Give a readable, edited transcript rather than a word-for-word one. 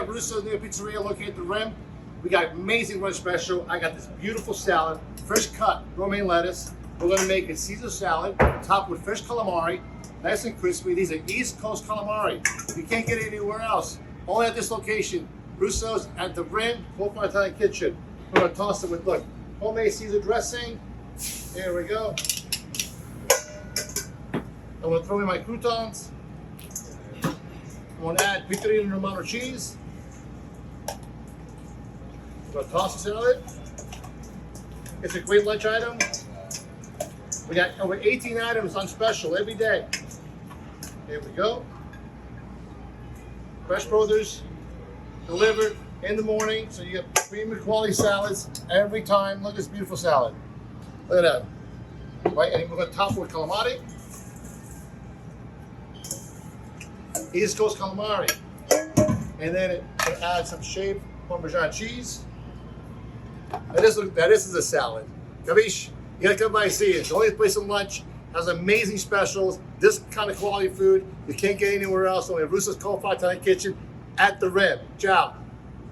at Russo's New Pizzeria located at the Rim. We got amazing lunch special. I got this beautiful salad, fresh cut romaine lettuce. We're gonna make a Caesar salad, topped with fresh calamari, nice and crispy. These are East Coast calamari. You can't get it anywhere else. Only at this location, Russo's at the Rim, Coal-Fired Italian Kitchen. We're gonna toss it with, look, homemade Caesar dressing. Here we go. I'm gonna throw in my croutons. I'm gonna add Pecorino Romano cheese. I'm gonna toss the salad. It's a great lunch item. We got over 18 items on special every day. Here we go. Fresh produce delivered in the morning, so you get premium quality salads every time. Look at this beautiful salad. Look at that. Right, and we're gonna top it with calamari. East Coast calamari. And then it can add some shaved Parmesan cheese. That is a salad. Capiche? You gotta come by and see it. It's the only place in lunch, has amazing specials, this kind of quality food you can't get anywhere else, only Russo's Coal-Fired Italian Kitchen at the Rim. Ciao.